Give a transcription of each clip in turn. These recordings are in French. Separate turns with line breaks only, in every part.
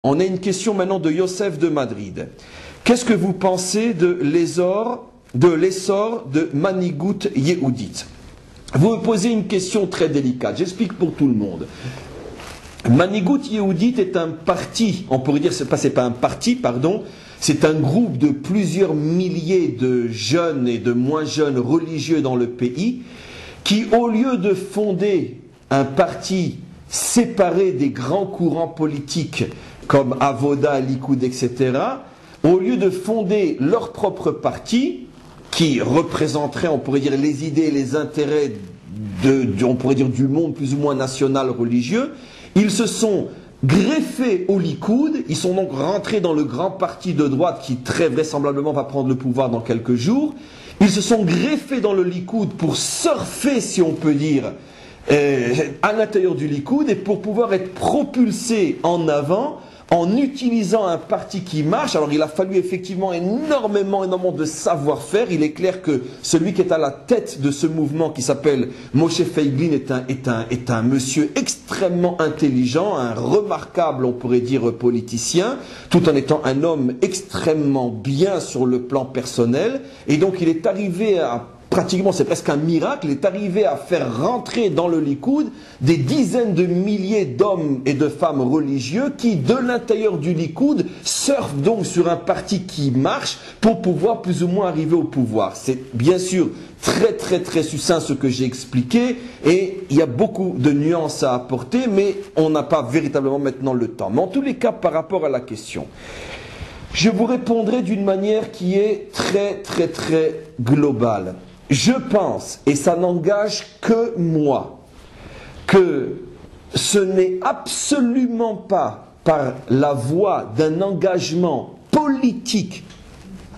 On a une question maintenant de Youssef de Madrid. Qu'est-ce que vous pensez de l'essor de Manigout Yehoudit? Vous me posez une question très délicate. J'explique pour tout le monde. Manigout Yehoudit est un parti, on pourrait dire, c'est pas un parti, pardon, c'est un groupe de plusieurs milliers de jeunes et de moins jeunes religieux dans le pays qui, au lieu de fonder un parti séparé des grands courants politiques comme Avoda, Likoud, etc., au lieu de fonder leur propre parti, qui représenterait, on pourrait dire, les idées et les intérêts on pourrait dire, du monde plus ou moins national religieux, ils se sont greffés au Likoud, ils sont donc rentrés dans le grand parti de droite qui très vraisemblablement va prendre le pouvoir dans quelques jours. Ils se sont greffés dans le Likoud pour surfer, si on peut dire, à l'intérieur du Likoud et pour pouvoir être propulsés en avant en utilisant un parti qui marche. Alors il a fallu effectivement énormément de savoir-faire. Il est clair que celui qui est à la tête de ce mouvement qui s'appelle Moshe Feiglin est un monsieur extrêmement intelligent, un remarquable, on pourrait dire, politicien, tout en étant un homme extrêmement bien sur le plan personnel. Et donc il est arrivé à pratiquement, c'est presque un miracle, il est arrivé à faire rentrer dans le Likoud des dizaines de milliers d'hommes et de femmes religieux qui, de l'intérieur du Likoud, surfent donc sur un parti qui marche pour pouvoir plus ou moins arriver au pouvoir. C'est bien sûr très succinct ce que j'ai expliqué et il y a beaucoup de nuances à apporter, mais on n'a pas véritablement maintenant le temps. Mais en tous les cas, par rapport à la question, je vous répondrai d'une manière qui est très globale. Je pense, et ça n'engage que moi, que ce n'est absolument pas par la voie d'un engagement politique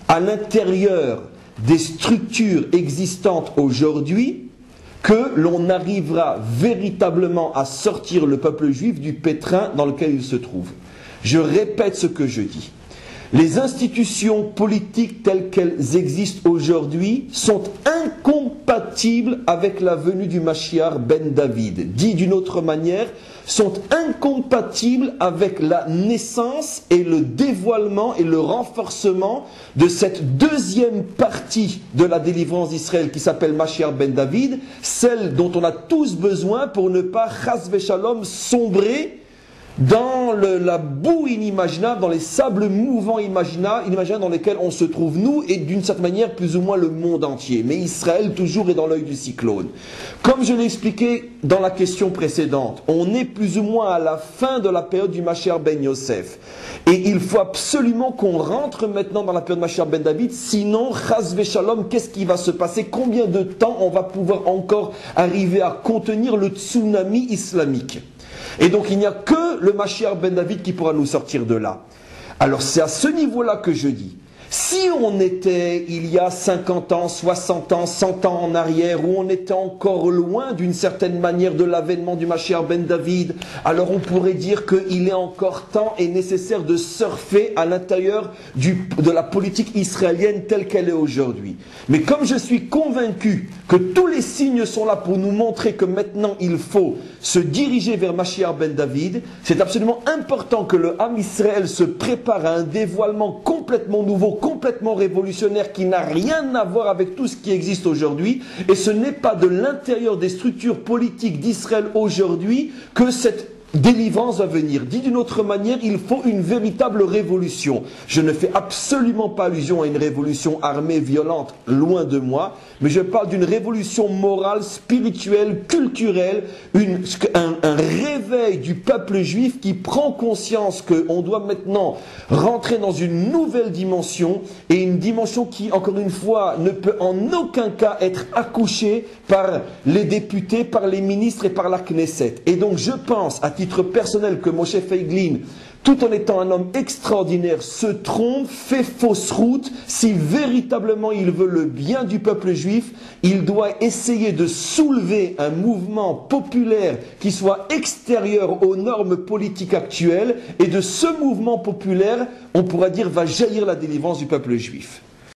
à l'intérieur des structures existantes aujourd'hui que l'on arrivera véritablement à sortir le peuple juif du pétrin dans lequel il se trouve. Je répète ce que je dis. Les institutions politiques telles qu'elles existent aujourd'hui sont incompatibles avec la venue du Mashiach ben David. Dit d'une autre manière, sont incompatibles avec la naissance et le dévoilement et le renforcement de cette deuxième partie de la délivrance d'Israël qui s'appelle Mashiach ben David, celle dont on a tous besoin pour ne pas, chas v'shalom, sombrer dans la boue inimaginable, dans les sables mouvants imaginables dans lesquels on se trouve nous et d'une certaine manière plus ou moins le monde entier. Mais Israël toujours est dans l'œil du cyclone. Comme je l'ai expliqué dans la question précédente, on est plus ou moins à la fin de la période du Mashiach ben Yosef. Et il faut absolument qu'on rentre maintenant dans la période Mashiach ben David, sinon, chas v'shalom, qu'est-ce qui va se passer? Combien de temps on va pouvoir encore arriver à contenir le tsunami islamique? Et donc il n'y a que le Mashiach ben David qui pourra nous sortir de là. Alors c'est à ce niveau-là que je dis, si on était il y a 50 ans, 60 ans, 100 ans en arrière, où on était encore loin d'une certaine manière de l'avènement du Mashiach ben David, alors on pourrait dire qu'il est encore temps et nécessaire de surfer à l'intérieur de la politique israélienne telle qu'elle est aujourd'hui. Mais comme je suis convaincu que tous les signes sont là pour nous montrer que maintenant il faut se diriger vers Mashiach ben David, c'est absolument important que le Ham Israël se prépare à un dévoilement complètement nouveau, complètement révolutionnaire, qui n'a rien à voir avec tout ce qui existe aujourd'hui. Et ce n'est pas de l'intérieur des structures politiques d'Israël aujourd'hui que cette délivrance va venir. Dit d'une autre manière, il faut une véritable révolution. Je ne fais absolument pas allusion à une révolution armée, violente, loin de moi, mais je parle d'une révolution morale, spirituelle, culturelle, un réveil du peuple juif qui prend conscience qu'on doit maintenant rentrer dans une nouvelle dimension, et une dimension qui, encore une fois, ne peut en aucun cas être accouchée par les députés, par les ministres et par la Knesset. Et donc je pense, à titre personnel, que Moshe Feiglin, tout en étant un homme extraordinaire, se trompe, fait fausse route. Si véritablement il veut le bien du peuple juif, il doit essayer de soulever un mouvement populaire qui soit extérieur aux normes politiques actuelles, et de ce mouvement populaire, on pourra dire, va jaillir la délivrance du peuple juif.